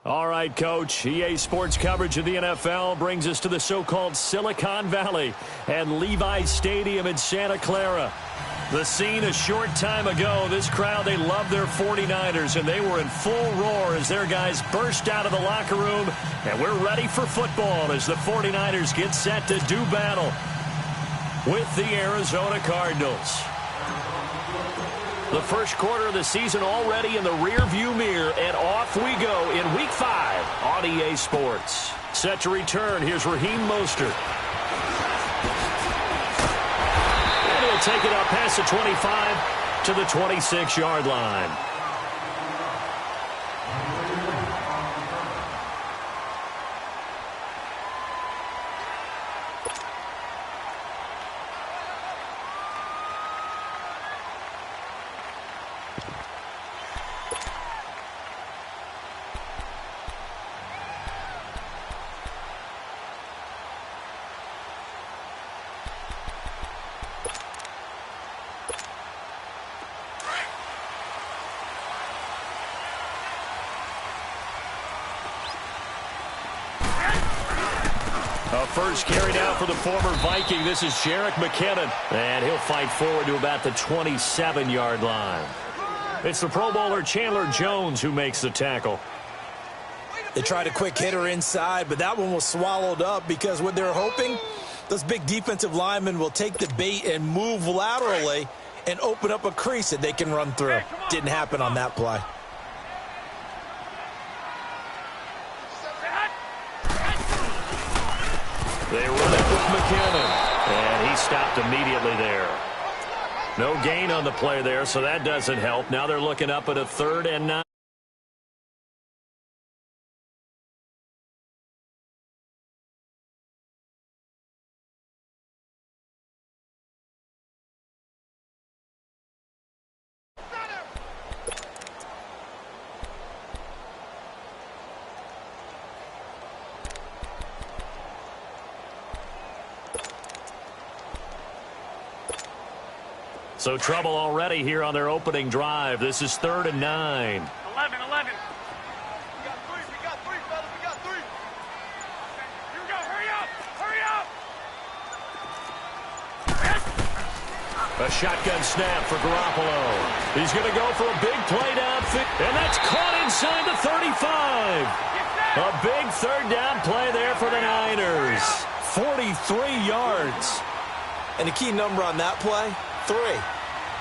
All right, Coach. EA Sports coverage of the NFL brings us to the so-called Silicon Valley and Levi's Stadium in Santa Clara. The scene a short time ago, this crowd, they love their 49ers, and they were in full roar as their guys burst out of the locker room. And we're ready for football as the 49ers get set to do battle with the Arizona Cardinals. The first quarter of the season already in the rearview mirror, and off we go in Week 5 on EA Sports. Set to return, here's Raheem Mostert. And he'll take it up past the 25 to the 26-yard line. First carry now for the former Viking. This is Jerick McKinnon, and he'll fight forward to about the 27-yard line. It's the Pro Bowler Chandler Jones who makes the tackle. They tried a quick hitter inside, but that one was swallowed up because what they're hoping, those big defensive linemen will take the bait and move laterally and open up a crease that they can run through. Didn't happen on that play. They run it with McKinnon, and he stopped immediately there. No gain on the play there, so that doesn't help. Now they're looking up at a 3rd and 9. So trouble already here on their opening drive. This is 3rd and 9. 11. We got 3, fellas. We got 3. Here we go. Hurry up. A shotgun snap for Garoppolo. He's going to go for a big play downfield, and that's caught inside the 35. A big 3rd down play there for the Niners. 43 yards. And the key number on that play, 3.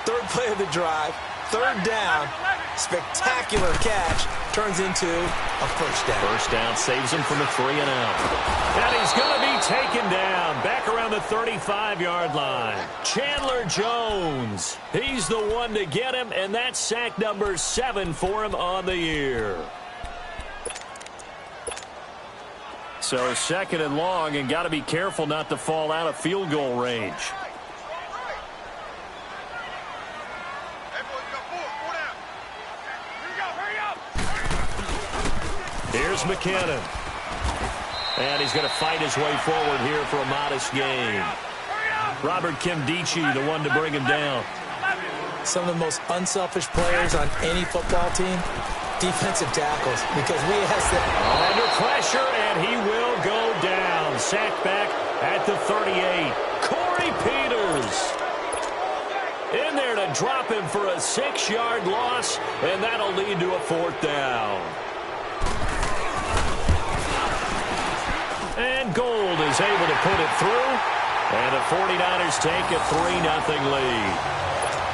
3rd play of the drive, 3rd down, spectacular catch, turns into a 1st down. 1st down saves him from a 3-and-out. And he's going to be taken down back around the 35-yard line. Chandler Jones, he's the one to get him, and that's sack number 7 for him on the year. So 2nd and long, and got to be careful not to fall out of field goal range. Here's McKinnon. And he's going to fight his way forward here for a modest gain. Robert Kimdichie, the one to bring him down. Some of the most unselfish players on any football team, defensive tackles, because we has the... Under pressure, and he will go down. Sacked back at the 38. Corey Peters in there to drop him for a 6-yard loss, and that'll lead to a 4th down. And Gold is able to put it through, and the 49ers take a 3-0 lead.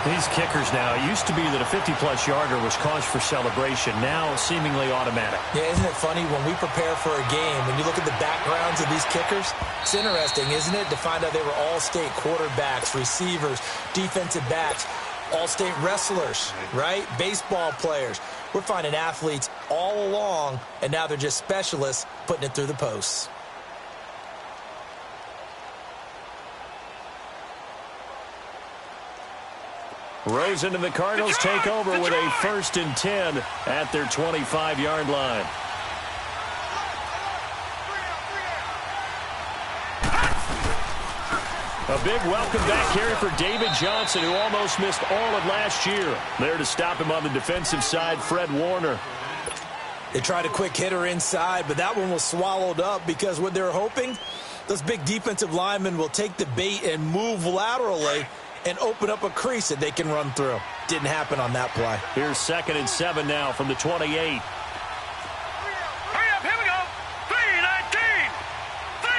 These kickers now, it used to be that a 50-plus yarder was cause for celebration, now seemingly automatic. Yeah, isn't it funny when we prepare for a game, when you look at the backgrounds of these kickers, it's interesting, isn't it, to find out they were all-state quarterbacks, receivers, defensive backs, all-state wrestlers, right? Baseball players. We're finding athletes all along, and now they're just specialists putting it through the posts. Rosen and the Cardinals take over with a 1st and 10 at their 25-yard line. A big welcome back carry for David Johnson, who almost missed all of last year. There to stop him on the defensive side, Fred Warner. They tried a quick hitter inside, but that one was swallowed up because what they're hoping, those big defensive linemen will take the bait and move laterally and open up a crease that they can run through. Didn't happen on that play. Here's 2nd and 7 now from the 28. Hurry up, here we go. 3-19. 3-19.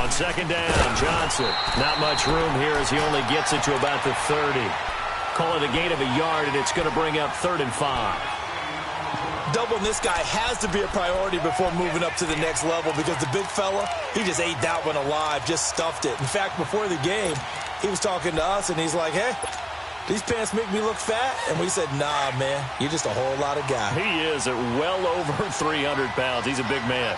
On 2nd down, Johnson. Not much room here as he only gets it to about the 30. Call it a gain of a yard, and it's going to bring up 3rd and 5. Doubling this guy has to be a priority before moving up to the next level because the big fella, he just ate that one alive, just stuffed it. In fact, before the game, he was talking to us, and he's like, hey, these pants make me look fat? And we said, nah, man, you're just a whole lot of guy. He is at well over 300 pounds. He's a big man.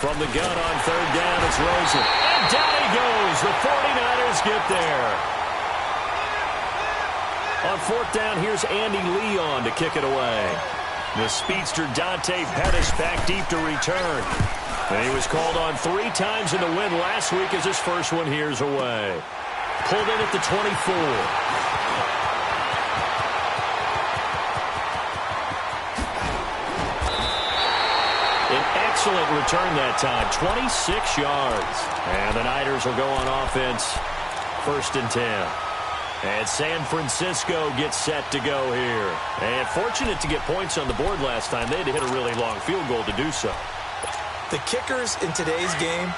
From the gun on 3rd down, it's Rosen. And down he goes. The 49ers get there. On 4th down, here's Andy Leon to kick it away. The speedster Dante Pettis back deep to return. And he was called on 3 times in the win last week as his first one here's away. Pulled in at the 24. Excellent return that time, 26 yards. And the Niners will go on offense, 1st and 10. And San Francisco gets set to go here. And fortunate to get points on the board last time. They had to hit a really long field goal to do so. The kickers in today's game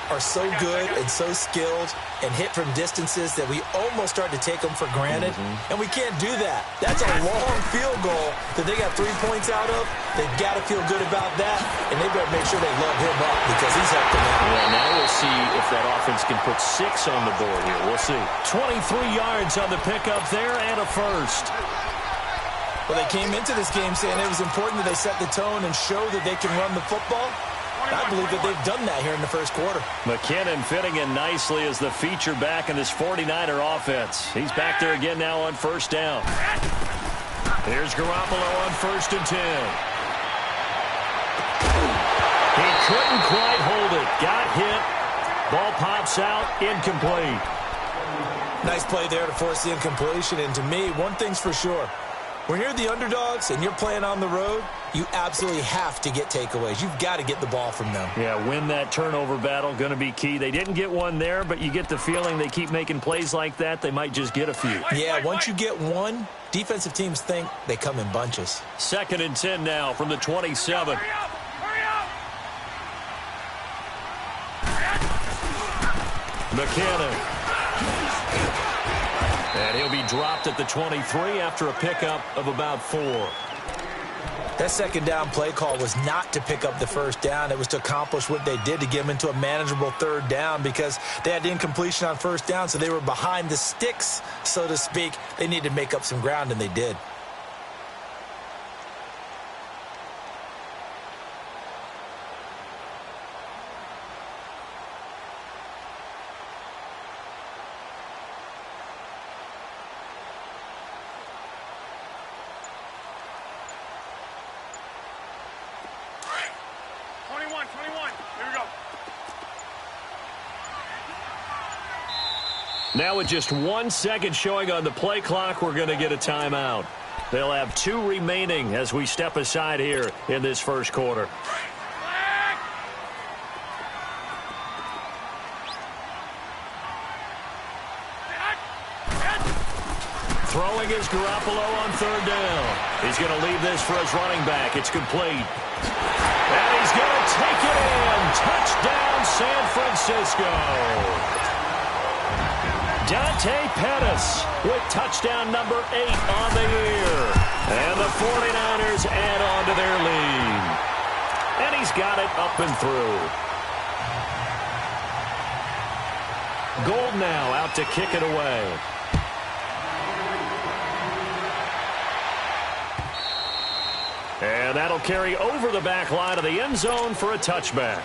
are so good and so skilled and hit from distances that we almost start to take them for granted. And we can't do that. That's a long field goal that they got 3 points out of. They've got to feel good about that, and they better make sure they love him up because he's helped them out. Yeah, now we'll see if that offense can put 6 on the board here. We'll see. 23 yards on the pickup there and a first. Well, they came into this game saying it was important that they set the tone and show that they can run the football. I believe that they've done that here in the first quarter. McKinnon fitting in nicely as the feature back in this 49er offense. He's back there again now on 1st down. Here's Garoppolo on 1st and 10. He couldn't quite hold it. Got hit. Ball pops out. Incomplete. Nice play there to force the incompletion. And to me, one thing's for sure. When you're the underdogs and you're playing on the road, you absolutely have to get takeaways. You've got to get the ball from them. Yeah, win that turnover battle, going to be key. They didn't get one there, but you get the feeling they keep making plays like that, they might just get a few. Yeah, once you get one, defensive teams think they come in bunches. 2nd and 10 now from the 27. Hurry up! McKinnon. And he'll be dropped at the 23 after a pickup of about 4. That 2nd down play call was not to pick up the 1st down. It was to accomplish what they did to get them into a manageable 3rd down because they had incompletion on 1st down, so they were behind the sticks, so to speak. They needed to make up some ground, and they did. Now with just 1 second showing on the play clock, we're going to get a timeout. They'll have 2 remaining as we step aside here in this first quarter. Throwing is Garoppolo on 3rd down. He's going to leave this for his running back. It's complete. And he's going to take it in. Touchdown, San Francisco. Dante Pettis with touchdown number 8 on the year. And the 49ers add on to their lead. And he's got it up and through. Gold now out to kick it away. And that'll carry over the back line of the end zone for a touchback.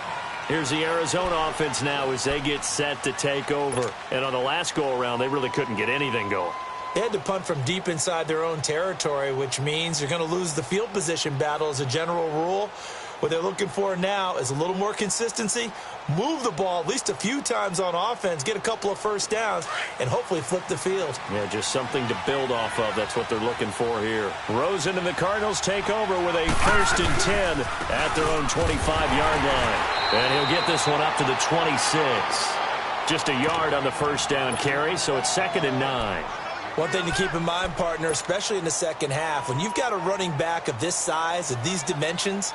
Here's the Arizona offense now as they get set to take over. And on the last go-around, they really couldn't get anything going. They had to punt from deep inside their own territory, which means you're going to lose the field position battle as a general rule. What they're looking for now is a little more consistency, move the ball at least a few times on offense, get a couple of first downs, and hopefully flip the field. Yeah, just something to build off of. That's what they're looking for here. Rosen and the Cardinals take over with a 1st and 10 at their own 25-yard line. And he'll get this one up to the 26. Just a yard on the first down carry, so it's 2nd and 9. One thing to keep in mind, partner, especially in the second half, when you've got a running back of this size, of these dimensions,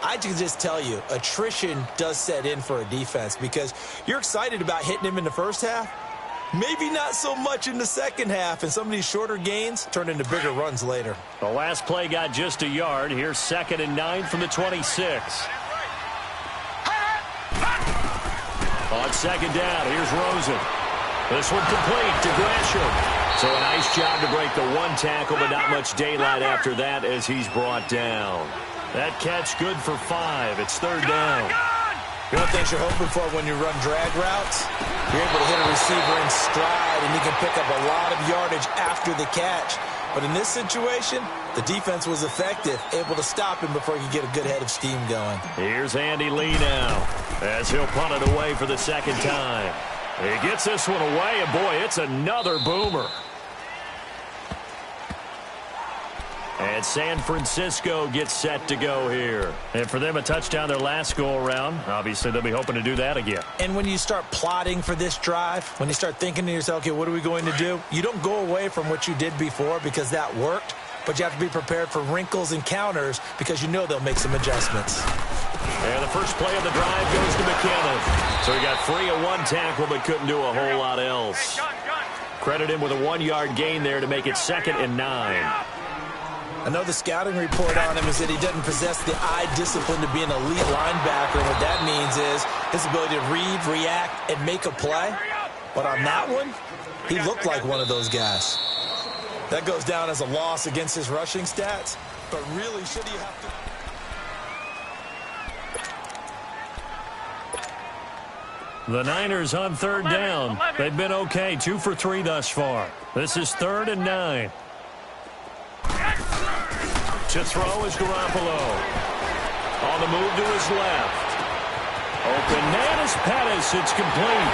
I can just tell you, attrition does set in for a defense because you're excited about hitting him in the first half. Maybe not so much in the second half, and some of these shorter gains turn into bigger runs later. The last play got just a yard. Here's 2nd and 9 from the 26. On 2nd down, here's Rosen. This one complete to Gresham. So a nice job to break the one tackle, but not much daylight after that as he's brought down. That catch good for 5. It's 3rd down. One of the things you're hoping for when you run drag routes, you're able to hit a receiver in stride, and you can pick up a lot of yardage after the catch. But in this situation, the defense was effective, able to stop him before he could get a good head of steam going. Here's Andy Lee now as he'll punt it away for the 2nd time. He gets this one away, and boy, it's another boomer. And San Francisco gets set to go here. And for them, a touchdown their last go-around. Obviously, they'll be hoping to do that again. And when you start plotting for this drive, when you start thinking to yourself, okay, what are we going to do? You don't go away from what you did before because that worked, but you have to be prepared for wrinkles and counters because you know they'll make some adjustments. And the first play of the drive goes to McKinnon. So he got free of one tackle but couldn't do a whole lot else. Credit him with a 1-yard gain there to make it 2nd and 9. I know the scouting report on him is that he doesn't possess the eye discipline to be an elite linebacker. What that means is his ability to read, react, and make a play. But on that one, he looked like one of those guys. That goes down as a loss against his rushing stats. But really, should he have to... The Niners on 3rd down. They've been okay, 2 for 3 thus far. This is 3rd and 9. To throw is Garoppolo. On the move to his left. Open man is Pettis. It's complete.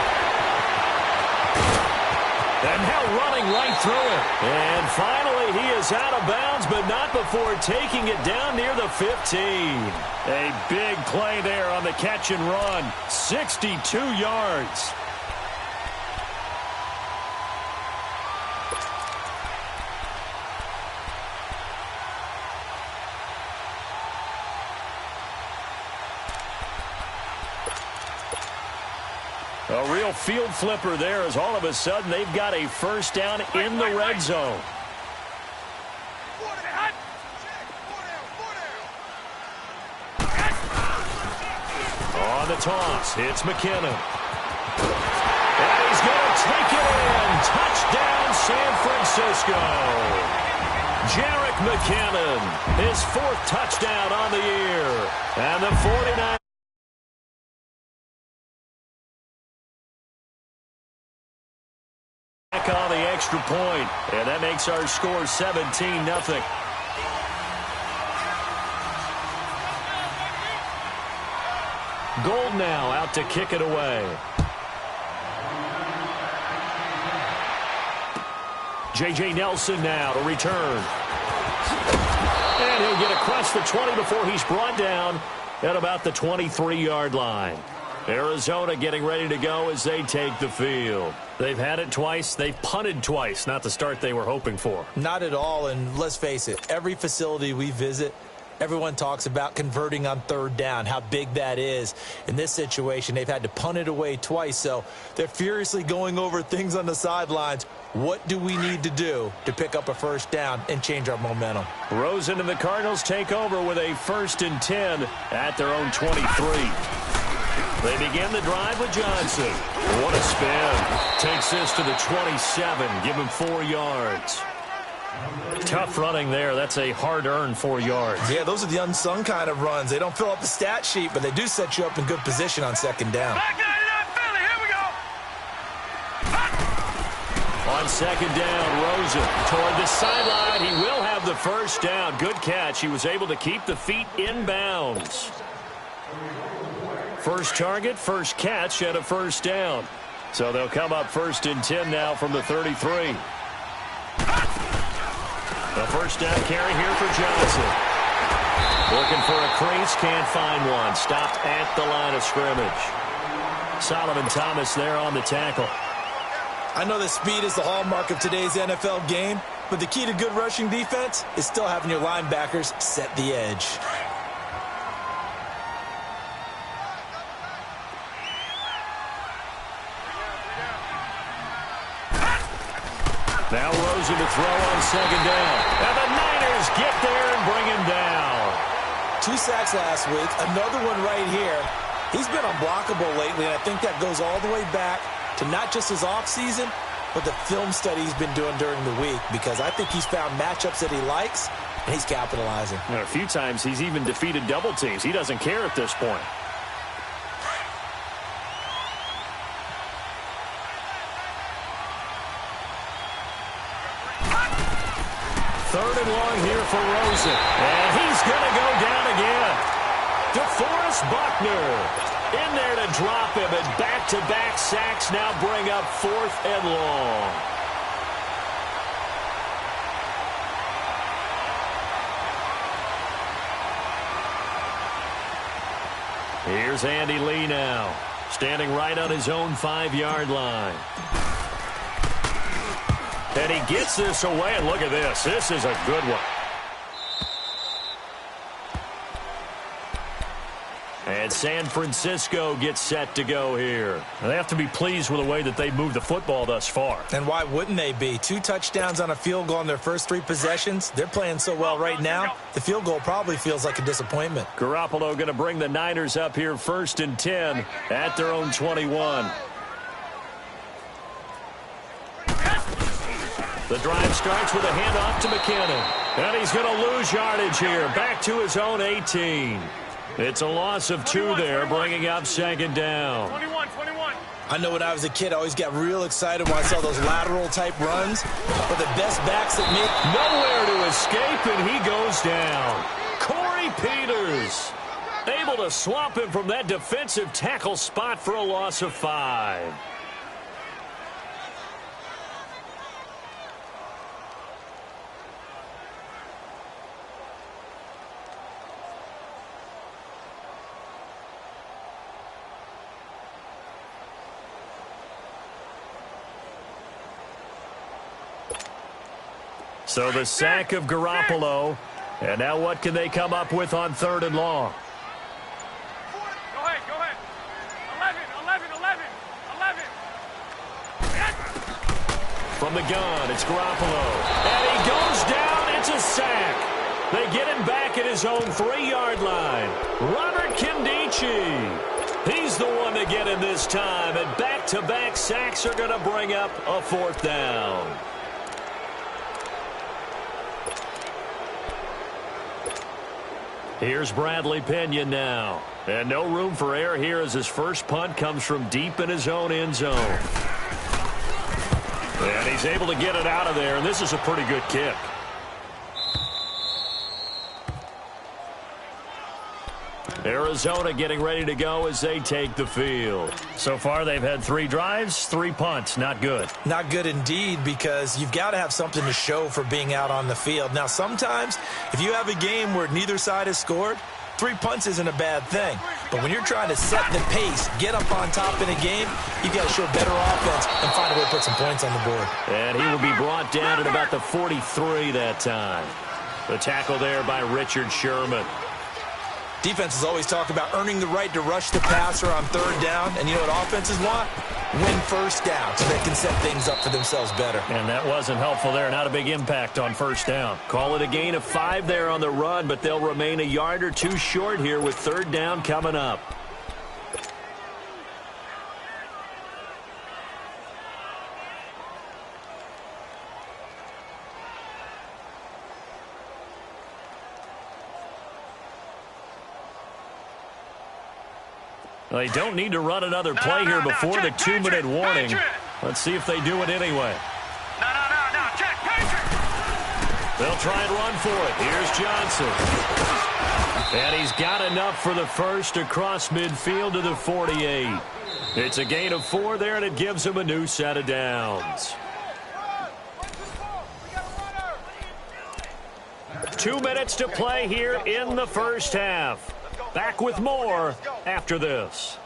And now running right through it. And finally he is out of bounds, but not before taking it down near the 15. A big play there on the catch and run. 62 yards. A real field flipper there as all of a sudden they've got a first down in the red zone. On the toss, it's McKinnon. And he's going to take it in. Touchdown, San Francisco. Jerick McKinnon, his 4th touchdown on the year. And the 49ers. On the extra point, and that makes our score 17-0. Gold now out to kick it away. J.J. Nelson now to return. And he'll get across the 20 before he's brought down at about the 23-yard line. Arizona getting ready to go as they take the field. They've had it twice. They've punted twice. Not the start they were hoping for. Not at all, and let's face it, every facility we visit, everyone talks about converting on 3rd down, how big that is. In this situation, they've had to punt it away twice, so they're furiously going over things on the sidelines. What do we need to do to pick up a first down and change our momentum? Rosen and the Cardinals take over with a 1st and 10 at their own 23. They begin the drive with Johnson. What a spin. Takes this to the 27. Give him 4 yards. Tough running there. That's a hard-earned 4 yards. Yeah, those are the unsung kind of runs. They don't fill up the stat sheet, but they do set you up in good position on 2nd down. Back 99, Philly, here we go. On On second down, Rosen toward the sideline. He will have the first down. Good catch. He was able to keep the feet in bounds. First target, first catch, and a first down. So they'll come up 1st and 10 now from the 33. The first down carry here for Johnson. Looking for a crease, can't find one. Stopped at the line of scrimmage. Solomon Thomas there on the tackle. I know that speed is the hallmark of today's NFL game, but the key to good rushing defense is still having your linebackers set the edge. Now Rosen to throw on second down. And the Niners get there and bring him down. 2 sacks last week, another one right here. He's been unblockable lately, and I think that goes all the way back to not just his offseason, but the film study he's been doing during the week, because I think he's found matchups that he likes, and he's capitalizing. And a few times he's even defeated double teams. He doesn't care at this point. Third and long here for Rosen. And he's going to go down again. DeForest Buckner in there to drop him. And back-to-back sacks now bring up 4th and long. Here's Andy Lee now, standing right on his own 5-yard line. And he gets this away, and look at this. This is a good one. And San Francisco gets set to go here. They have to be pleased with the way that they've moved the football thus far. And why wouldn't they be? 2 touchdowns on a field goal in their first 3 possessions. They're playing so well right now, the field goal probably feels like a disappointment. Garoppolo going to bring the Niners up here 1st and 10 at their own 21. The drive starts with a handoff to McKinnon. And he's going to lose yardage here. Back to his own 18. It's a loss of 2 there, bringing up second down. 21. I know when I was a kid, I always got real excited when I saw those lateral-type runs. But the best backs that make nowhere to escape, and he goes down. Corey Peters able to swamp him from that defensive tackle spot for a loss of 5. So the sack of Garoppolo. And now what can they come up with on 3rd and long? Go ahead. 11. From the gun, it's Garoppolo. And he goes down. It's a sack. They get him back at his own 3-yard line. Robert Kindici. He's the one to get him this time. And back-to-back sacks are going to bring up a 4th down. Here's Bradley Pinion now. And no room for error here as his first punt comes from deep in his own end zone. And he's able to get it out of there, and this is a pretty good kick. Arizona getting ready to go as they take the field. So far, they've had 3 drives, 3 punts. Not good. Not good indeed, because you've got to have something to show for being out on the field. Now, sometimes, if you have a game where neither side has scored, 3 punts isn't a bad thing. But when you're trying to set the pace, get up on top in a game, you've got to show better offense and find a way to put some points on the board. And he will be brought down at about the 43 that time. The tackle there by Richard Sherman. Defenses always talk about earning the right to rush the passer on 3rd down. And you know what offenses want? Win 1st down so they can set things up for themselves better. And that wasn't helpful there. Not a big impact on 1st down. Call it a gain of 5 there on the run, but they'll remain a yard or 2 short here with 3rd down coming up. They don't need to run another play here before the 2-minute warning. Let's see if they do it anyway. They'll try and run for it. Here's Johnson. And he's got enough for the first across midfield to the 48. It's a gain of 4 there, and it gives him a new set of downs. 2 minutes to play here in the first half. Back with more after this.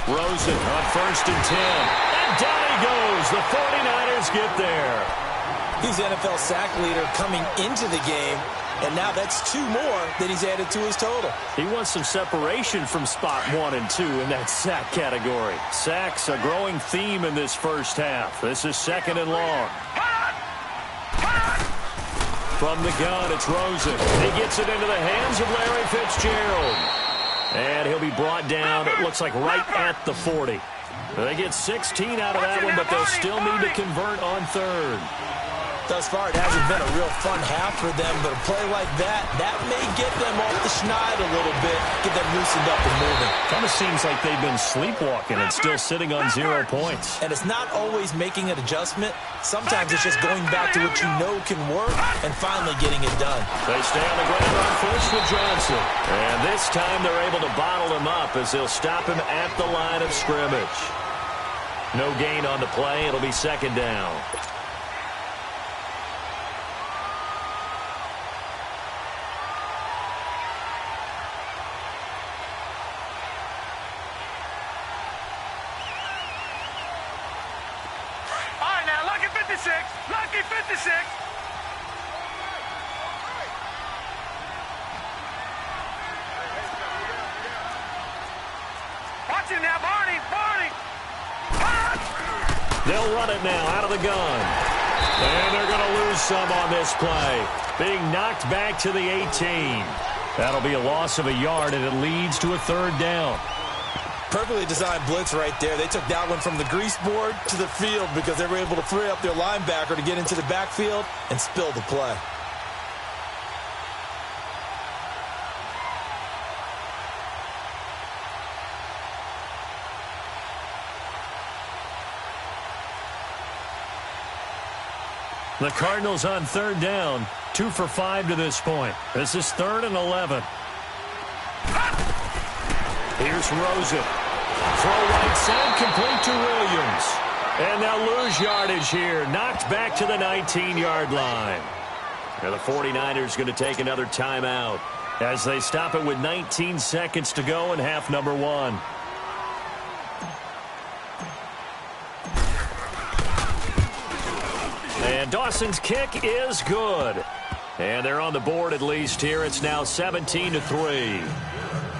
Rosen on 1st and 10. And down he goes. The 49ers get there. He's NFL sack leader coming into the game, and now that's 2 more that he's added to his total. He wants some separation from spot 1 and 2 in that sack category. Sacks a growing theme in this first half. This is 2nd and long. From the gun, it's Rosen. He gets it into the hands of Larry Fitzgerald. And he'll be brought down, it looks like, right at the 40. They get 16 out of that one, but they'll still need to convert on 3rd. Thus far, it hasn't been a real fun half for them, but a play like that may get them off the schneid a little bit, get them loosened up and moving. Kind of seems like they've been sleepwalking and still sitting on 0 points. And it's not always making an adjustment. Sometimes it's just going back to what you know can work and finally getting it done. They stay on the ground on first with Johnson. And this time they're able to bottle him up as they'll stop him at the line of scrimmage. No gain on the play. It'll be 2nd down. Lucky 56. Watch him now, Barney. They'll run it now out of the gun. And they're going to lose some on this play. Being knocked back to the 18. That'll be a loss of a yard, and it leads to a 3rd down. Perfectly designed blitz right there. They took that one from the grease board to the field because they were able to free up their linebacker to get into the backfield and spill the play. The Cardinals on 3rd down. 2 for 5 to this point. This is 3rd and 11. Here's Rosen. Throw right side, complete to Williams. And they'll lose yardage here. Knocked back to the 19-yard line. Now the 49ers going to take another timeout as they stop it with 19 seconds to go in half number 1. And Dawson's kick is good. And they're on the board at least here. It's now 17-3.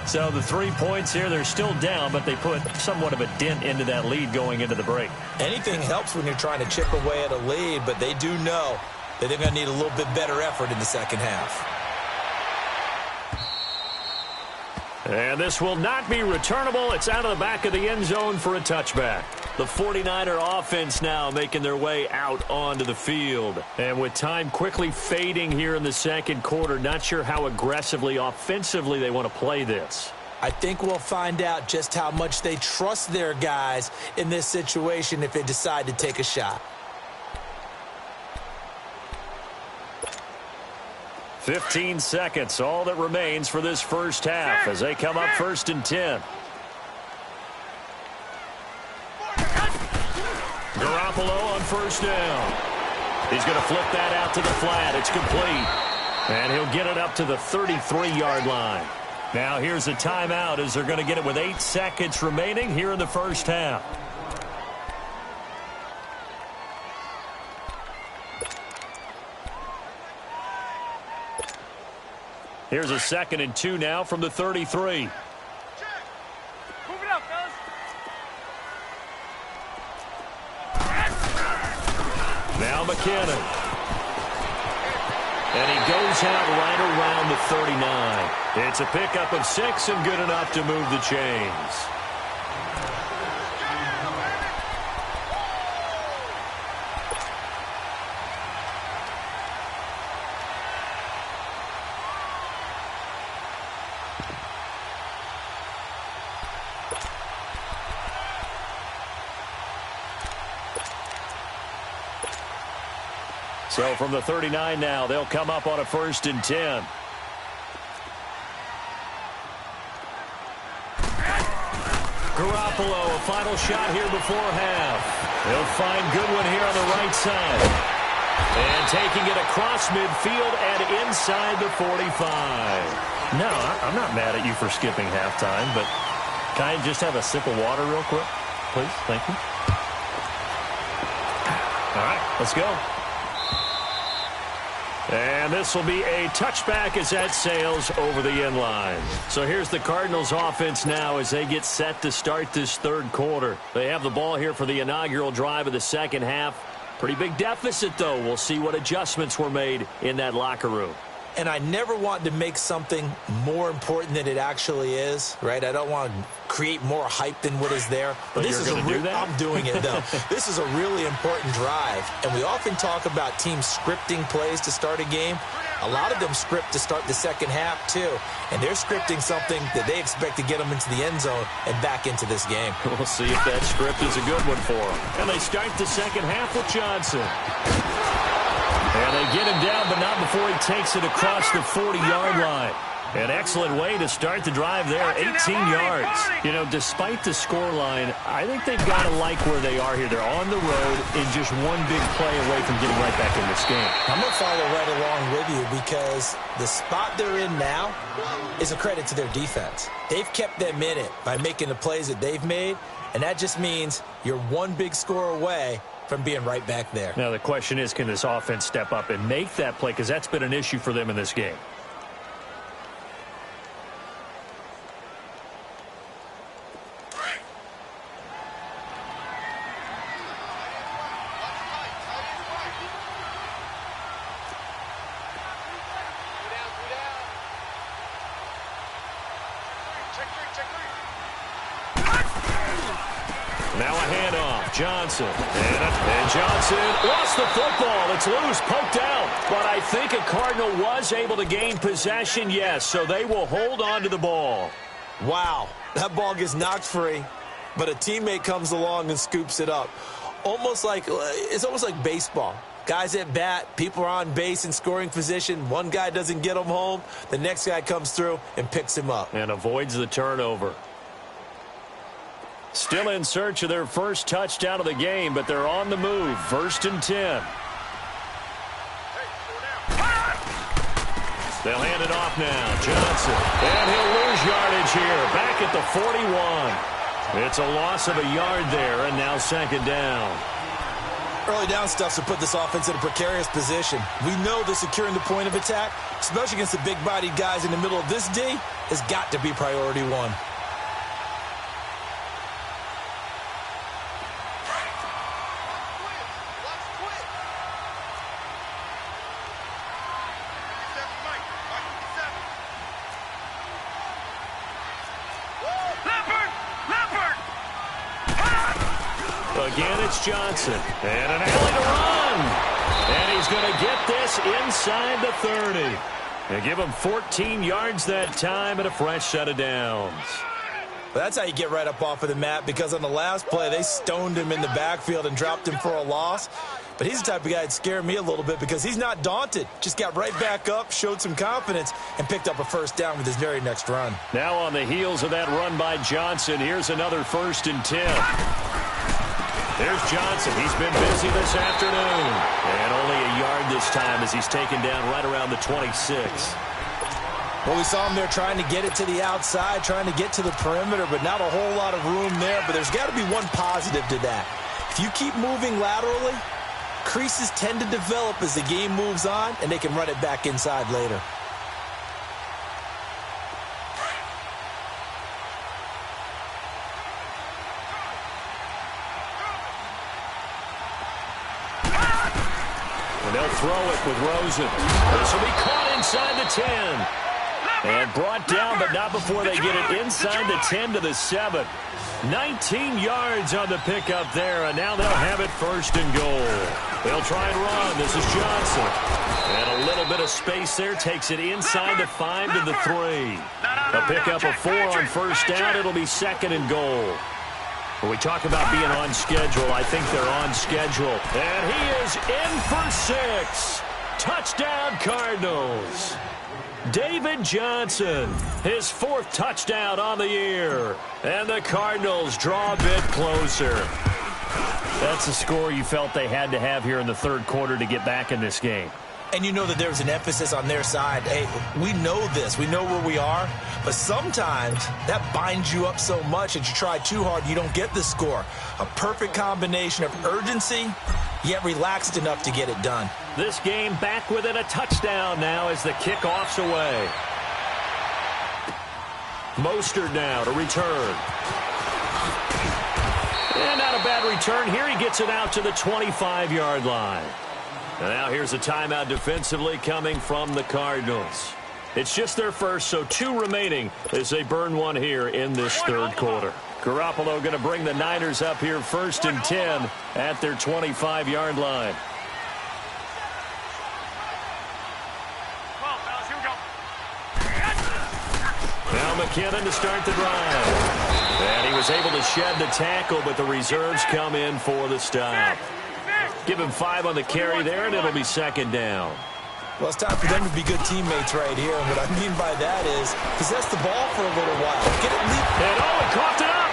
So the 3 points here, they're still down, but they put somewhat of a dent into that lead going into the break. Anything helps when you're trying to chip away at a lead, but they do know that they're going to need a little bit better effort in the second half. And this will not be returnable. It's out of the back of the end zone for a touchback. The 49er offense now making their way out onto the field. And with time quickly fading here in the second quarter, not sure how aggressively, offensively they want to play this. I think we'll find out just how much they trust their guys in this situation if they decide to take a shot. 15 seconds, all that remains for this first half as they come up 1st and 10. Garoppolo on 1st down. He's going to flip that out to the flat. It's complete. And he'll get it up to the 33-yard line. Now here's a timeout as they're going to get it with 8 seconds remaining here in the first half. Here's a 2nd and 2 now from the 33. Move it up, fellas. Now McKinnon. And he goes out right around the 39. It's a pickup of 6 and good enough to move the chains. So from the 39 now, they'll come up on a 1st and 10. Garoppolo, a final shot here before half. They'll find Goodwin here on the right side. And taking it across midfield and inside the 45. No, I'm not mad at you for skipping halftime, but can I just have a sip of water real quick? Please, thank you. All right, let's go. And this will be a touchback as that sails over the end line. So here's the Cardinals offense now as they get set to start this third quarter. They have the ball here for the inaugural drive of the second half. Pretty big deficit, though. We'll see what adjustments were made in that locker room. And I never want to make something more important than it actually is, right? I don't want to create more hype than what is there. But this is I'm doing it, though. This is a really important drive. And we often talk about teams scripting plays to start a game. A lot of them script to start the second half, too. And they're scripting something that they expect to get them into the end zone and back into this game. We'll see if that script is a good one for them. And they start the second half with Johnson. And they get him down, but not before he takes it across the 40-yard line. An excellent way to start the drive there, 18 yards. You know, despite the scoreline, I think they've got to like where they are here. They're on the road and just one big play away from getting right back in this game. I'm going to follow right along with you because the spot they're in now is a credit to their defense. They've kept them in it by making the plays that they've made, and that just means you're one big score away from being right back there. Now, the question is, can this offense step up and make that play? Because that's been an issue for them in this game. Now a handoff. Johnson. And Johnson lost the football. It's loose, poked out. But I think a Cardinal was able to gain possession, yes. So they will hold on to the ball. Wow. That ball gets knocked free, but a teammate comes along and scoops it up. It's almost like baseball. Guys at bat, people are on base in scoring position. One guy doesn't get him home. The next guy comes through and picks him up. And avoids the turnover. Still in search of their first touchdown of the game, but they're on the move. 1st and 10. They'll hand it off now. Johnson. And he'll lose yardage here. Back at the 41. It's a loss of a yard there, and now 2nd down. Early down stuff to put this offense in a precarious position. We know that securing the point of attack, especially against the big-bodied guys in the middle of this D, has got to be priority one. Again, it's Johnson. And an alley to run. And he's going to get this inside the 30. They give him 14 yards that time and a fresh set of downs. Well, that's how you get right up off of the mat, because on the last play, they stoned him in the backfield and dropped him for a loss. But he's the type of guy that scared me a little bit because he's not daunted. Just got right back up, showed some confidence, and picked up a 1st down with his very next run. Now on the heels of that run by Johnson, here's another 1st and 10. There's Johnson. He's been busy this afternoon. And only a yard this time as he's taken down right around the 26. Well, we saw him there trying to get it to the outside, trying to get to the perimeter, but not a whole lot of room there. But there's got to be one positive to that. If you keep moving laterally, creases tend to develop as the game moves on, and they can run it back inside later. And they'll throw it with Rosen. This will be caught inside the 10. And brought down, but not before they get it inside the 10 to the 7. 19 yards on the pickup there, and now they'll have it 1st and goal. They'll try and run. This is Johnson. And a little bit of space there takes it inside the 5 to the 3. A pickup of 4 on 1st down. It'll be 2nd and goal. When we talk about being on schedule, I think they're on schedule. And he is in for 6. Touchdown, Cardinals. David Johnson, his 4th touchdown on the year. And the Cardinals draw a bit closer. That's a score you felt they had to have here in the third quarter to get back in this game. And you know that there's an emphasis on their side. Hey, we know this. We know where we are. But sometimes that binds you up so much that you try too hard, you don't get the score. A perfect combination of urgency, yet relaxed enough to get it done. This game back within a touchdown now as the kickoff's away. Mostert now to return. And not a bad return here. He gets it out to the 25-yard line. And now here's a timeout defensively coming from the Cardinals. It's just their first, so 2 remaining as they burn one here in this third quarter. Garoppolo going to bring the Niners up here 1st and 10 at their 25-yard line. Now McKinnon to start the drive. And he was able to shed the tackle, but the reserves come in for the stop. Give him 5 on the carry there, and it'll be 2nd down. Well, it's time for them to be good teammates right here. And what I mean by that is possess the ball for a little while. Get it leap. And he coughed it up.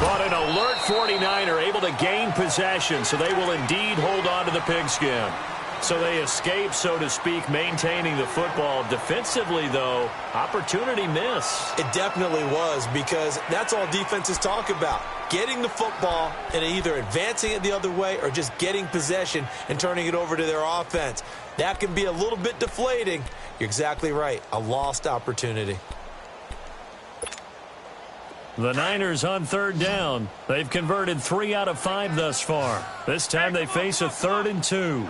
But an alert 49er able to gain possession, so they will indeed hold on to the pigskin. So they escape, so to speak, maintaining the football. Defensively, though, opportunity miss. It definitely was, because that's all defenses talk about. Getting the football and either advancing it the other way or just getting possession and turning it over to their offense. That can be a little bit deflating. You're exactly right. A lost opportunity. The Niners on 3rd down. They've converted 3 out of 5 thus far. This time they face a 3rd and 2.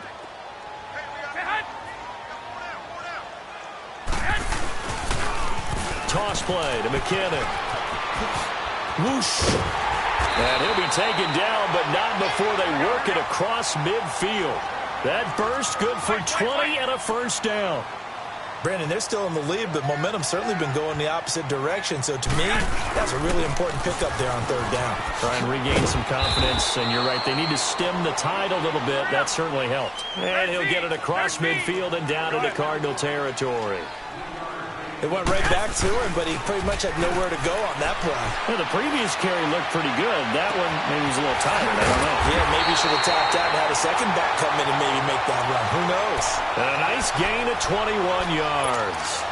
Toss play to McKinnon. Whoosh. And he'll be taken down, but not before they work it across midfield. That burst good for 20 and a 1st down. Brandon, they're still in the lead, but momentum's certainly been going the opposite direction. So to me, that's a really important pickup there on 3rd down. Try and regain some confidence, and you're right. They need to stem the tide a little bit. That certainly helped. And he'll get it across midfield and down into Cardinal territory. It went right back to him, but he pretty much had nowhere to go on that play. Well, the previous carry looked pretty good. That one maybe was a little tired. I don't know. Yeah, maybe he should have tapped out and had a second back come in and maybe make that run. Who knows? And a nice gain of 21 yards.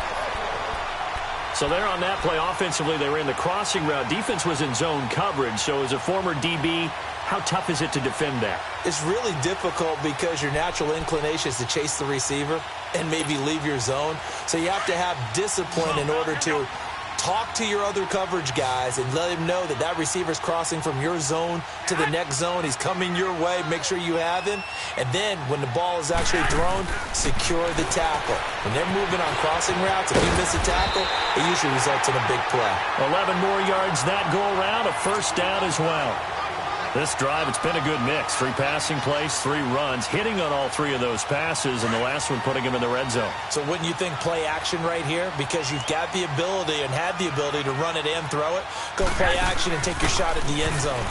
So there on that play, offensively, they ran the crossing route. Defense was in zone coverage. So as a former DB, how tough is it to defend that? It's really difficult because your natural inclination is to chase the receiver and maybe leave your zone. So you have to have discipline in order to talk to your other coverage guys and let him know that that receiver's crossing from your zone to the next zone. He's coming your way. Make sure you have him. And then when the ball is actually thrown, secure the tackle. When they're moving on crossing routes, if you miss a tackle, it usually results in a big play. 11 more yards that go around, a 1st down as well. This drive, it's been a good mix. 3 passing plays, 3 runs, hitting on all 3 of those passes, and the last one putting him in the red zone. So wouldn't you think play action right here? Because you've got the ability and had the ability to run it and throw it. Go play action and take your shot at the end zone.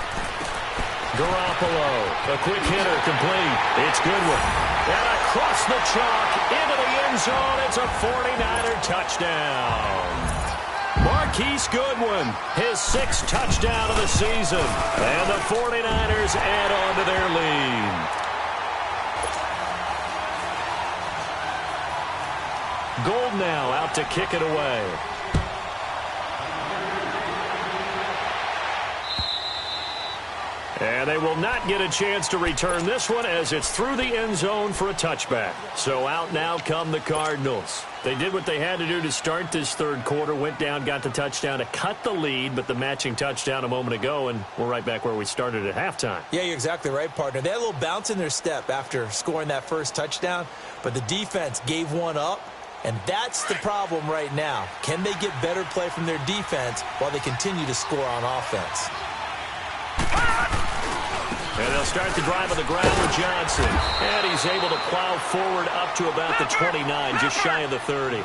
Garoppolo, a quick hitter, complete. It's Goodwin. And across the chalk, into the end zone. It's a 49er touchdown. Marquise Goodwin, his 6th touchdown of the season. And the 49ers add on to their lead. Gold now out to kick it away. And they will not get a chance to return this one as it's through the end zone for a touchback. So out now come the Cardinals. They did what they had to do to start this third quarter, went down, got the touchdown to cut the lead, but the matching touchdown a moment ago, and we're right back where we started at halftime. Yeah, you're exactly right, partner. They had a little bounce in their step after scoring that first touchdown, but the defense gave one up, and that's the problem right now. Can they get better play from their defense while they continue to score on offense? And they'll start the drive on the ground with Johnson. And he's able to plow forward up to about the 29, just shy of the 30.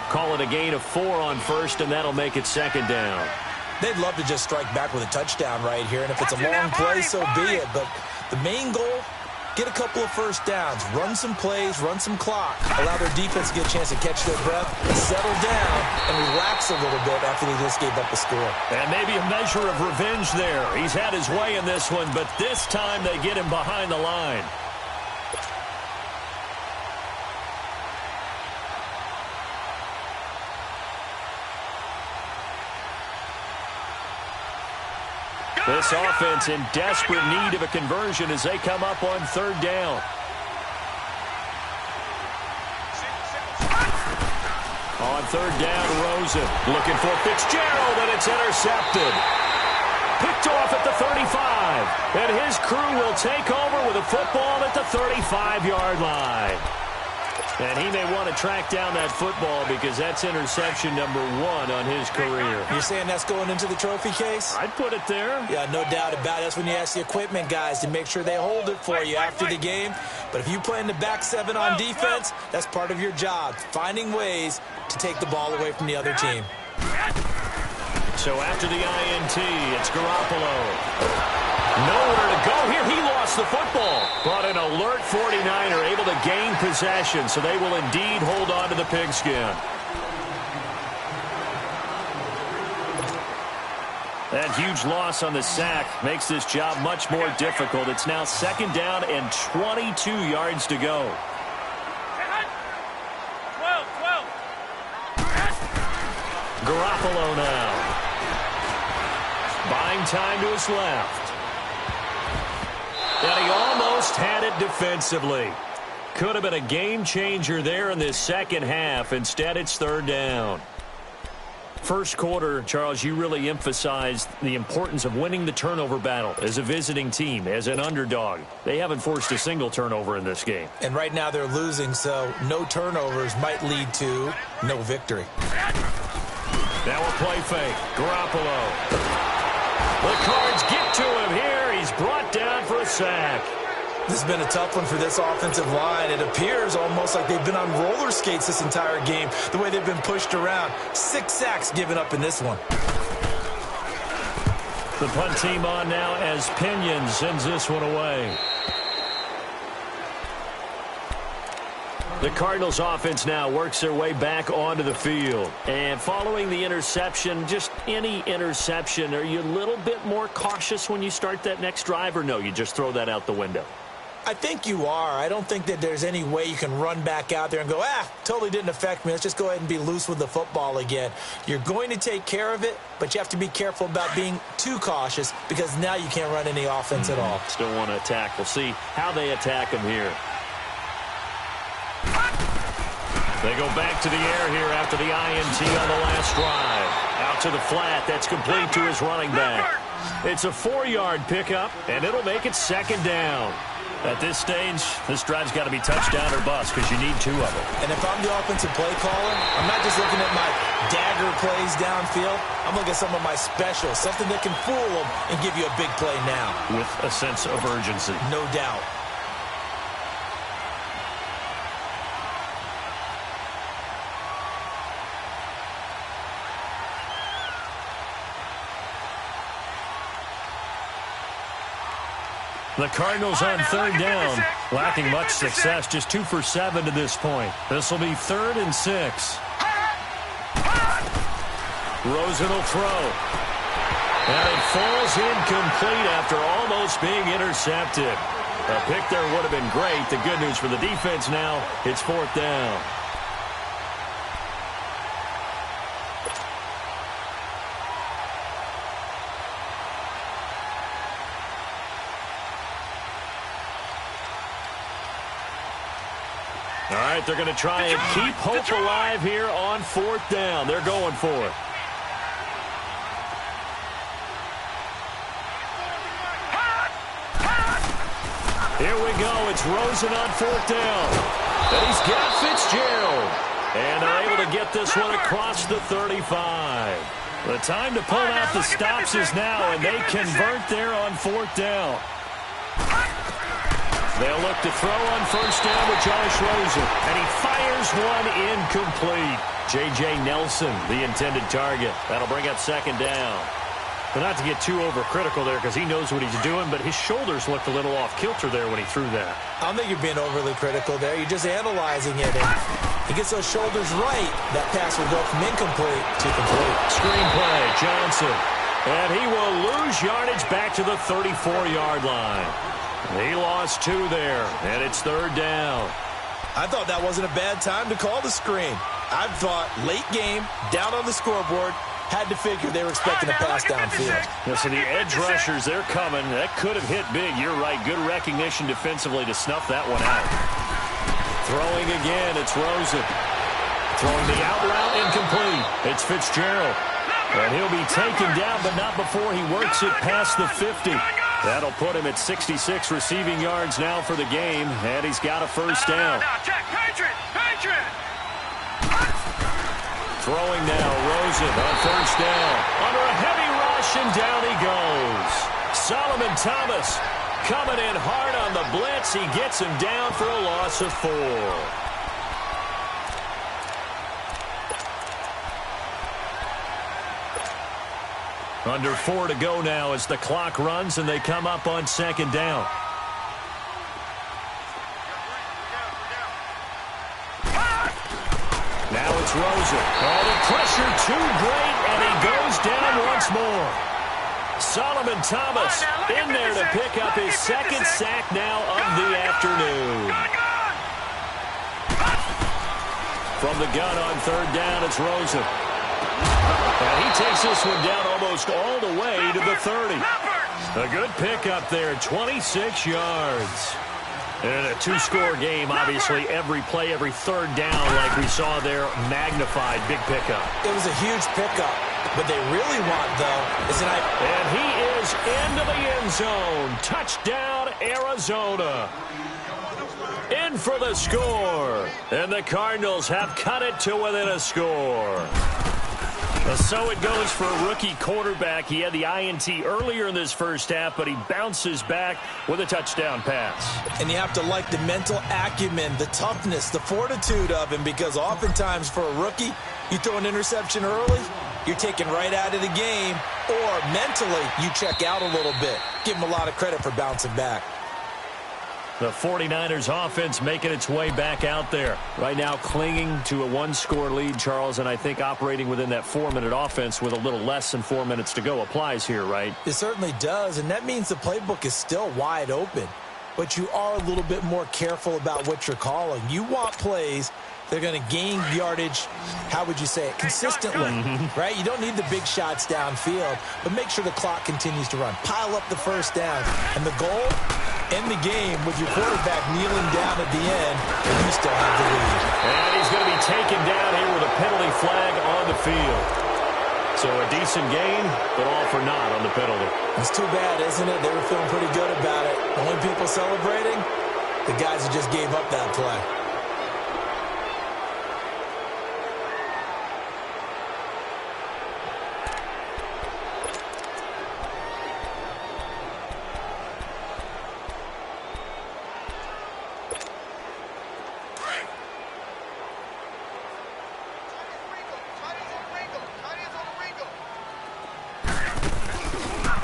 Call it a gain of 4 on 1st, and that'll make it 2nd down. They'd love to just strike back with a touchdown right here, and if it's a long play, so be it. But the main goal, get a couple of first downs, run some plays, run some clock, allow their defense to get a chance to catch their breath, settle down, and relax a little bit after they just gave up a score. And maybe a measure of revenge there. He's had his way in this one, but this time they get him behind the line. This offense in desperate need of a conversion as they come up on third down. On third down, Rosen looking for Fitzgerald, and it's intercepted. Picked off at the 35. And his crew will take over with a football at the 35-yard line. And he may want to track down that football because that's interception number 1 on his career. You're saying that's going into the trophy case? I'd put it there. Yeah, no doubt about it. That's when you ask the equipment guys to make sure they hold it for you after the game. But if you play in the back 7 on defense, that's part of your job, finding ways to take the ball away from the other team. So after the INT, it's Garoppolo. Nowhere to go here. He lost the football. But an alert 49er able to gain possession, so they will indeed hold on to the pigskin. That huge loss on the sack makes this job much more difficult. It's now second down and 22 yards to go. 12. Garoppolo now. Buying time to his left. And he almost had it defensively. Could have been a game changer there in this second half. Instead, it's third down. First quarter, Charles, you really emphasized the importance of winning the turnover battle as a visiting team, as an underdog. They haven't forced a single turnover in this game. And right now they're losing, so no turnovers might lead to no victory. Now a play fake. Garoppolo. The Cards get to him here. He's brought down for a sack. This has been a tough one for this offensive line. It appears almost like they've been on roller skates this entire game, the way they've been pushed around. 6 sacks given up in this one. The punt team on now as Pinion sends this one away. The Cardinals offense now works their way back onto the field. And following the interception, just any interception, are you a little bit more cautious when you start that next drive, or no, you just throw that out the window? I think you are. I don't think that there's any way you can run back out there and go, totally didn't affect me. Let's just go ahead and be loose with the football again. You're going to take care of it, but you have to be careful about being too cautious because now you can't run any offense at all. Still want to attack. We'll see how they attack him here. They go back to the air here after the INT on the last drive. Out to the flat. That's complete to his running back. It's a 4-yard pickup, and it'll make it second down. At this stage, this drive's got to be touchdown or bust because you need 2 of them. And if I'm the offensive play caller, I'm not just looking at my dagger plays downfield. I'm looking at some of my specials, something that can fool them and give you a big play now. With a sense of urgency. No doubt. The Cardinals on third down, lacking much success, just 2 for 7 to this point. This will be 3rd and 6. Rosen will throw. And it falls incomplete after almost being intercepted. A pick there would have been great. The good news for the defense now, it's 4th down. All right, they're going to try and keep hope alive here on 4th down. They're going for it. Here we go. It's Rosen on 4th down. And he's got Fitzgerald. And they're able to get this one across the 35. The time to pull out the stops is now, and they convert there on 4th down. They'll look to throw on 1st down with Josh Rosen. And he fires one incomplete. J.J. Nelson, the intended target. That'll bring up 2nd down. But not to get too overcritical there because he knows what he's doing, but his shoulders looked a little off-kilter there when he threw that. I don't think you're being overly critical there. You're just analyzing it. And he gets those shoulders right. That pass will go from incomplete to complete. Screenplay, Johnson. And he will lose yardage back to the 34-yard line. He lost 2 there, and it's 3rd down. I thought that wasn't a bad time to call the screen. I thought late game, down on the scoreboard, had to figure they were expecting a pass downfield. Yeah, so the edge rushers, they're coming. That could have hit big. You're right. Good recognition defensively to snuff that one out. Throwing again, it's Rosen. Throwing the out route, incomplete. It's Fitzgerald. And he'll be taken down, but not before he works it past the 50. That'll put him at 66 receiving yards now for the game, and he's got a first down. Throwing now, Rosen on first down. Under a heavy rush, and down he goes. Solomon Thomas coming in hard on the blitz. He gets him down for a loss of 4. Under 4 to go now as the clock runs and they come up on 2nd down. Now it's Rosen. Oh, the pressure too great, and he goes down once more. Solomon Thomas in there to pick up his 2nd sack now of the afternoon. From the gun on 3rd down, it's Rosen. And he takes this one down almost all the way to the 30. A good pickup there, 26 yards. And a 2-score game, obviously, every play, every 3rd down, like we saw there, magnified, big pickup. It was a huge pickup. What they really want, though, is And he is into the end zone. Touchdown, Arizona. In for the score. And the Cardinals have cut it to within a score. So it goes for a rookie quarterback. He had the INT earlier in this first half, but he bounces back with a touchdown pass. And you have to like the mental acumen, the toughness, the fortitude of him, because oftentimes for a rookie, you throw an interception early, you're taken right out of the game, or mentally you check out a little bit. Give him a lot of credit for bouncing back. The 49ers offense making its way back out there. Right now clinging to a 1-score lead, Charles, and I think operating within that 4-minute offense with a little less than 4 minutes to go applies here, right? It certainly does, and that means the playbook is still wide open. But you are a little bit more careful about what you're calling. You want plays that are going to gain yardage, how would you say it, consistently, right? You don't need the big shots downfield, but make sure the clock continues to run. Pile up the first down, and the goal, end the game with your quarterback kneeling down at the end, and you still have the lead. And he's going to be taken down here with a penalty flag on the field. So a decent gain, but all for naught on the penalty. It's too bad, isn't it? They were feeling pretty good about it. The only people celebrating, the guys who just gave up that play.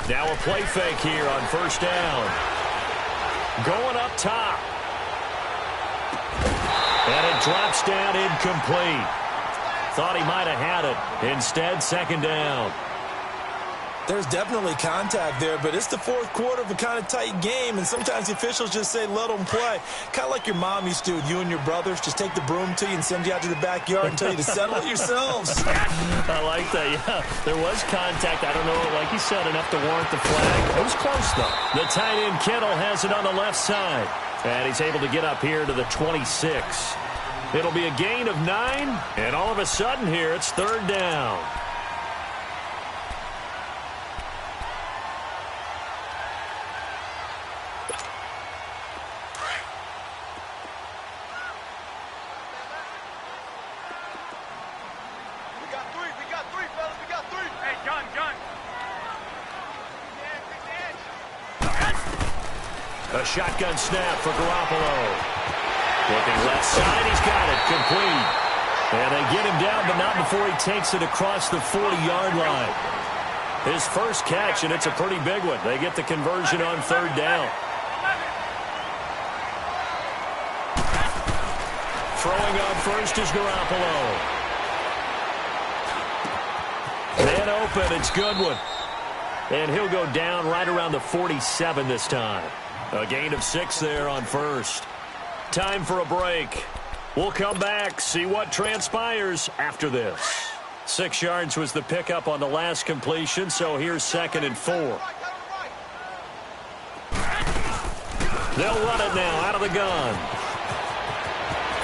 Now a play fake here on first down. Going up top. And it drops down incomplete. Thought he might have had it. Instead, 2nd down. There's definitely contact there, but it's the 4th quarter of a kind of tight game, and sometimes the officials just say, let them play. Kind of like your mom used to with you and your brothers. Just take the broom to you and send you out to the backyard and tell you to settle it yourselves. I like that, yeah. There was contact. I don't know, like you said, enough to warrant the flag. It was close, though. The tight end, Kittle, has it on the left side. And he's able to get up here to the 26. It'll be a gain of 9, and all of a sudden here, it's 3rd down. A shotgun snap for Garoppolo. Looking left side, he's got it, complete. And they get him down, but not before he takes it across the 40-yard line. His first catch, and it's a pretty big one. They get the conversion on third down. Throwing on first is Garoppolo. And open, it's Goodwin. And he'll go down right around the 47 this time. A gain of 6 there on first. Time for a break. We'll come back, see what transpires after this. 6 yards was the pickup on the last completion, so here's 2nd and 4. They'll run it now out of the gun.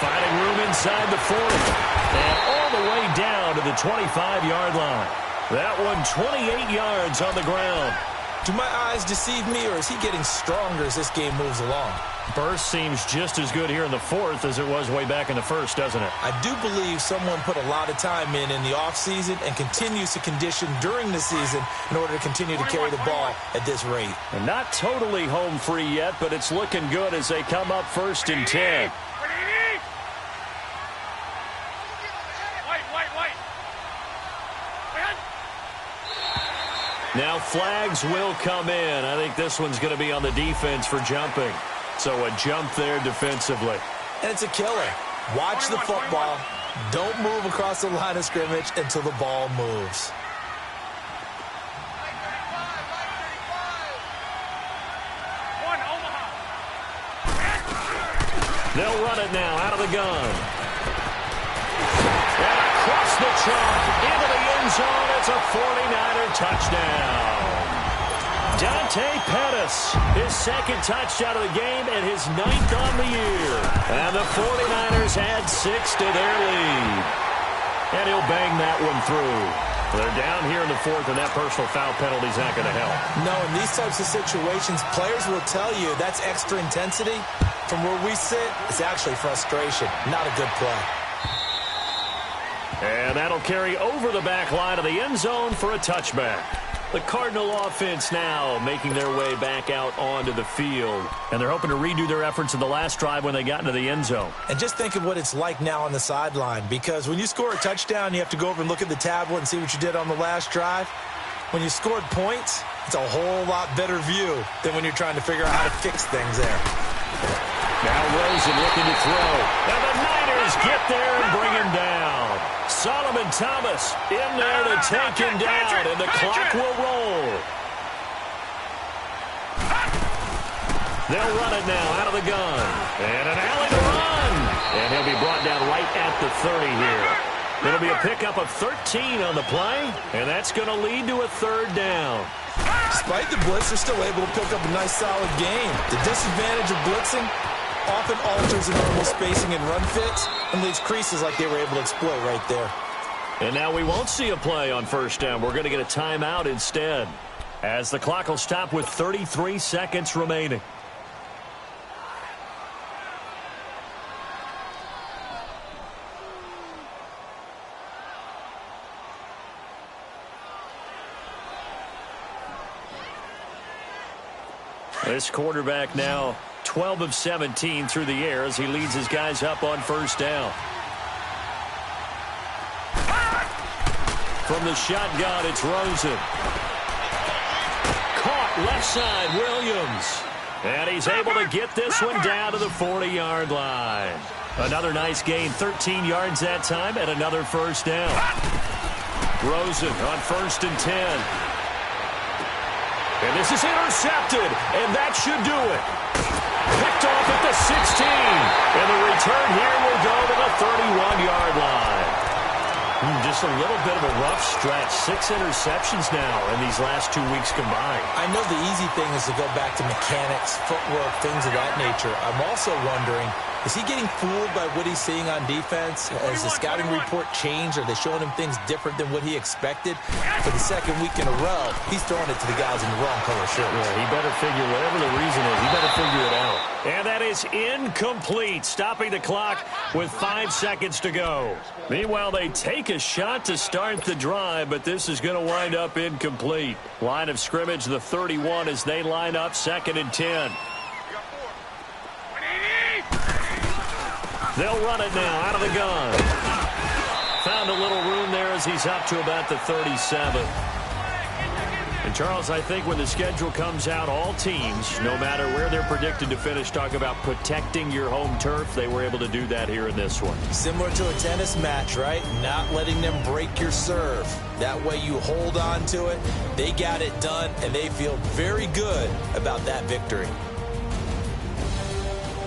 Finding room inside the 40. And all the way down to the 25-yard line. That one 28 yards on the ground. Do my eyes deceive me, or is he getting stronger as this game moves along? Burst seems just as good here in the 4th as it was way back in the 1st, doesn't it? I do believe someone put a lot of time in the offseason and continues to condition during the season in order to continue to carry the ball at this rate. And not totally home free yet, but it's looking good as they come up 1st and 10. Now flags will come in. I think this one's going to be on the defense for jumping. So a jump there defensively. And it's a killer. Watch the football. Don't move across the line of scrimmage until the ball moves. They'll run it now out of the gun. And across the chalk into the end zone. It's a 49er touchdown. Dante Pettis, his 2nd touchdown of the game and his 9th on the year. And the 49ers add 6 to their lead. And he'll bang that one through. They're down here in the 4th, and that personal foul penalty is not going to help. No, in these types of situations, players will tell you that's extra intensity. From where we sit, it's actually frustration, not a good play. And that'll carry over the back line of the end zone for a touchback. The Cardinal offense now making their way back out onto the field. And they're hoping to redo their efforts in the last drive when they got into the end zone. And just think of what it's like now on the sideline. Because when you score a touchdown, you have to go over and look at the tablet and see what you did on the last drive. When you scored points, it's a whole lot better view than when you're trying to figure out how to fix things there. Now Rosen looking to throw. And the Niners get there and bring him down. Solomon Thomas in there to take him down, and the clock will roll. They'll run it now out of the gun. And an alley to run. And he'll be brought down right at the 30 here. It'll be a pickup of 13 on the play, and that's going to lead to a 3rd down. Despite the blitz, they're still able to pick up a nice, solid gain. The disadvantage of blitzing often alters the normal spacing and run fits and leaves creases like they were able to exploit right there. And now we won't see a play on 1st down. We're going to get a timeout instead, as the clock will stop with 33 seconds remaining. This quarterback now 12 of 17 through the air as he leads his guys up on 1st down. From the shotgun, it's Rosen. Caught left side, Williams. And he's able to get this one down to the 40-yard line. Another nice gain, 13 yards that time, and another 1st down. Rosen on 1st and 10. And this is intercepted, and that should do it. Picked off at the 16. And the return here will go to the 31-yard line. Just a little bit of a rough stretch. 6 interceptions now in these last 2 weeks combined. I know the easy thing is to go back to mechanics, footwork, things of that nature. I'm also wondering, is he getting fooled by what he's seeing on defense? Has the scouting report changed? Are they showing him things different than what he expected? For the 2nd week in a row, he's throwing it to the guys in the wrong color shirts. Yeah, he better figure, whatever the reason is, he better figure it out. And that is incomplete, stopping the clock with 5 seconds to go. Meanwhile, they take a shot to start the drive, but this is going to wind up incomplete. Line of scrimmage, the 31, as they line up 2nd and 10. They'll run it now out of the gun. Found a little room there as he's up to about the 37. Charles, I think when the schedule comes out, all teams, no matter where they're predicted to finish, talk about protecting your home turf. They were able to do that here in this one. Similar to a tennis match, right? Not letting them break your serve. That way you hold on to it. They got it done, and they feel very good about that victory.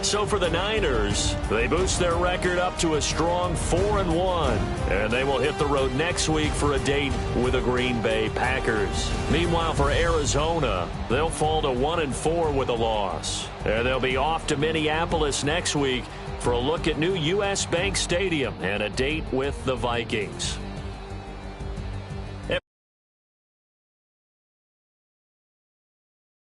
So for the Niners, they boost their record up to a strong 4-1, and they will hit the road next week for a date with the Green Bay Packers. Meanwhile, for Arizona, they'll fall to 1-4 with a loss, and they'll be off to Minneapolis next week for a look at new U.S. Bank Stadium and a date with the Vikings.